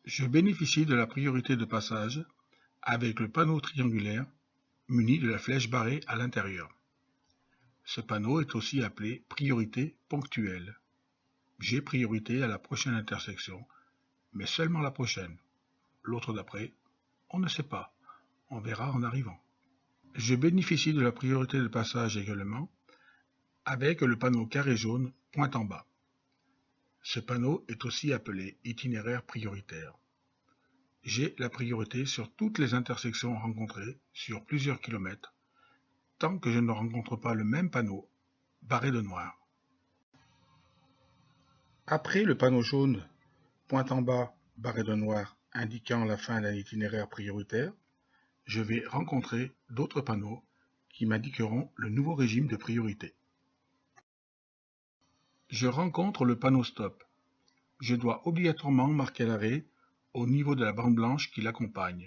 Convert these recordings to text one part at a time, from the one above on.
Je bénéficie de la priorité de passage avec le panneau triangulaire muni de la flèche barrée à l'intérieur. Ce panneau est aussi appelé priorité ponctuelle. J'ai priorité à la prochaine intersection, mais seulement la prochaine. L'autre d'après, on ne sait pas, on verra en arrivant. Je bénéficie de la priorité de passage également avec le panneau carré jaune pointe en bas. Ce panneau est aussi appelé itinéraire prioritaire. J'ai la priorité sur toutes les intersections rencontrées sur plusieurs kilomètres, tant que je ne rencontre pas le même panneau barré de noir. Après le panneau jaune pointe en bas barré de noir indiquant la fin d'un itinéraire prioritaire, je vais rencontrer d'autres panneaux qui m'indiqueront le nouveau régime de priorité. Je rencontre le panneau stop. Je dois obligatoirement marquer l'arrêt au niveau de la bande blanche qui l'accompagne,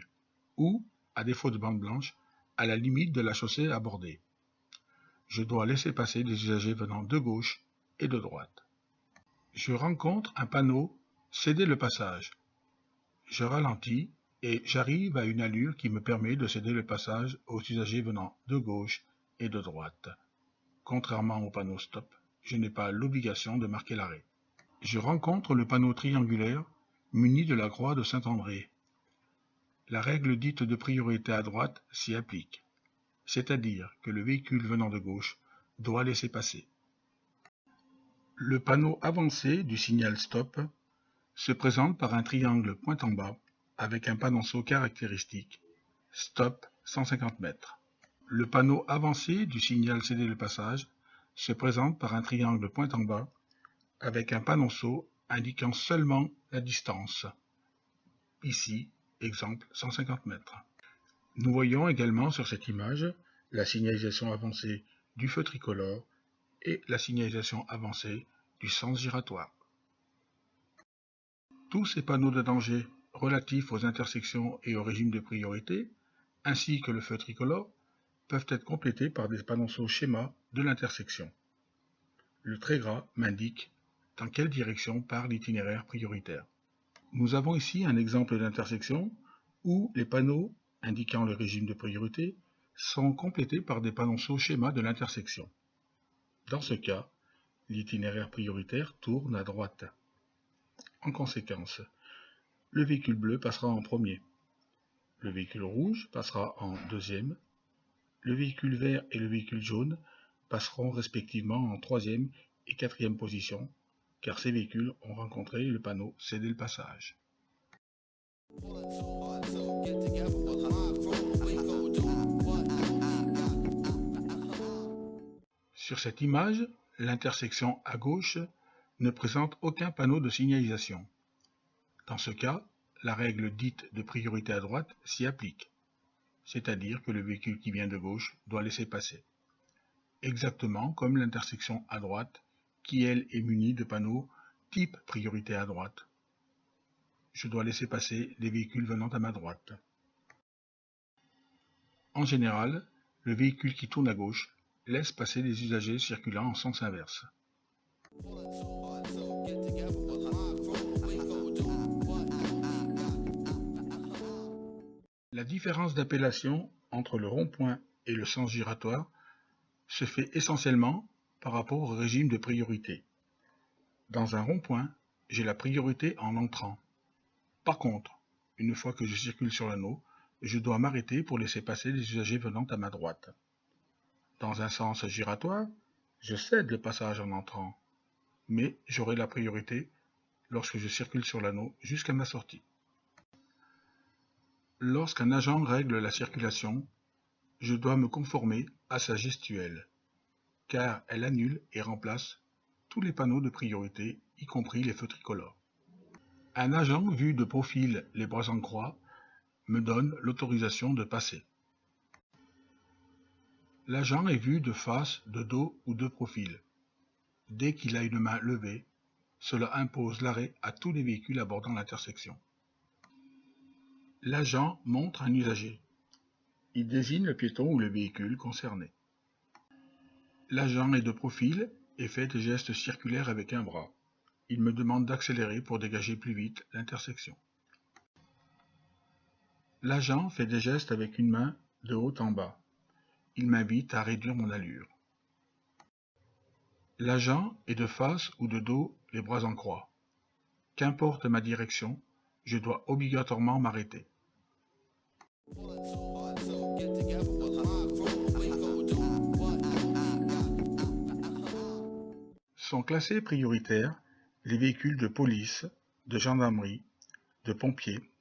ou, à défaut de bande blanche, à la limite de la chaussée abordée. Je dois laisser passer les usagers venant de gauche et de droite. Je rencontre un panneau « Céder le passage ». Je ralentis et j'arrive à une allure qui me permet de céder le passage aux usagers venant de gauche et de droite. Contrairement au panneau « Stop », je n'ai pas l'obligation de marquer l'arrêt. Je rencontre le panneau triangulaire muni de la croix de Saint-André. La règle dite de priorité à droite s'y applique, c'est-à-dire que le véhicule venant de gauche doit laisser passer. Le panneau avancé du signal stop se présente par un triangle pointe en bas avec un panonceau caractéristique stop 150 mètres. Le panneau avancé du signal céder le passage se présente par un triangle pointe en bas avec un panonceau indiquant seulement la distance. Ici, exemple 150 mètres. Nous voyons également sur cette image la signalisation avancée du feu tricolore et la signalisation avancée du sens giratoire. Tous ces panneaux de danger relatifs aux intersections et au régime de priorité, ainsi que le feu tricolore, peuvent être complétés par des panonceaux schéma de l'intersection. Le trait gras m'indique dans quelle direction part l'itinéraire prioritaire. Nous avons ici un exemple d'intersection où les panneaux indiquant le régime de priorité sont complétés par des panonceaux schéma de l'intersection. Dans ce cas, l'itinéraire prioritaire tourne à droite. En conséquence, le véhicule bleu passera en premier, le véhicule rouge passera en deuxième, le véhicule vert et le véhicule jaune passeront respectivement en troisième et quatrième position, car ces véhicules ont rencontré le panneau « Céder le passage ». Sur cette image, l'intersection à gauche ne présente aucun panneau de signalisation. Dans ce cas, la règle dite de priorité à droite s'y applique, c'est-à-dire que le véhicule qui vient de gauche doit laisser passer. Exactement comme l'intersection à droite, qui elle est munie de panneaux type priorité à droite. Je dois laisser passer les véhicules venant à ma droite. En général, le véhicule qui tourne à gauche laisse passer les usagers circulant en sens inverse. La différence d'appellation entre le rond-point et le sens giratoire se fait essentiellement par rapport au régime de priorité. Dans un rond-point, j'ai la priorité en entrant. Par contre, une fois que je circule sur l'anneau, je dois m'arrêter pour laisser passer les usagers venant à ma droite. Dans un sens giratoire, je cède le passage en entrant, mais j'aurai la priorité lorsque je circule sur l'anneau jusqu'à ma sortie. Lorsqu'un agent règle la circulation, je dois me conformer à sa gestuelle, car elle annule et remplace tous les panneaux de priorité, y compris les feux tricolores. Un agent vu de profil les bras en croix me donne l'autorisation de passer. L'agent est vu de face, de dos ou de profil. Dès qu'il a une main levée, cela impose l'arrêt à tous les véhicules abordant l'intersection. L'agent montre un usager Il désigne le piéton ou le véhicule concerné. L'agent est de profil et fait des gestes circulaires avec un bras. Il me demande d'accélérer pour dégager plus vite l'intersection. L'agent fait des gestes avec une main de haut en bas. Il m'invite à réduire mon allure. L'agent est de face ou de dos, les bras en croix. Qu'importe ma direction, je dois obligatoirement m'arrêter. Sont classés prioritaires les véhicules de police, de gendarmerie, de pompiers,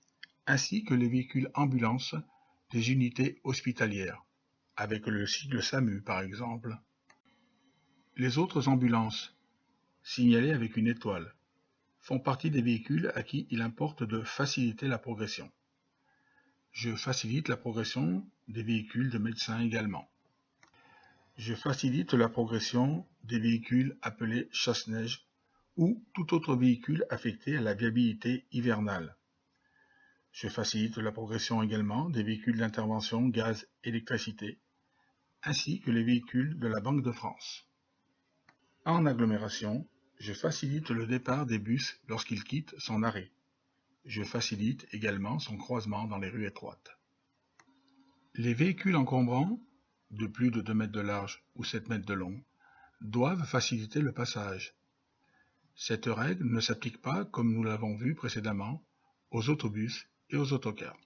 ainsi que les véhicules ambulances des unités hospitalières, avec le sigle SAMU par exemple. Les autres ambulances, signalées avec une étoile, font partie des véhicules à qui il importe de faciliter la progression. Je facilite la progression des véhicules de médecins également. Je facilite la progression des véhicules appelés chasse-neige ou tout autre véhicule affecté à la viabilité hivernale. Je facilite la progression également des véhicules d'intervention gaz-électricité, ainsi que les véhicules de la Banque de France. En agglomération, je facilite le départ des bus lorsqu'ils quittent son arrêt. Je facilite également son croisement dans les rues étroites. Les véhicules encombrants, de plus de 2 mètres de large ou 7 mètres de long, doivent faciliter le passage. Cette règle ne s'applique pas, comme nous l'avons vu précédemment, aux autobus et aux autocars.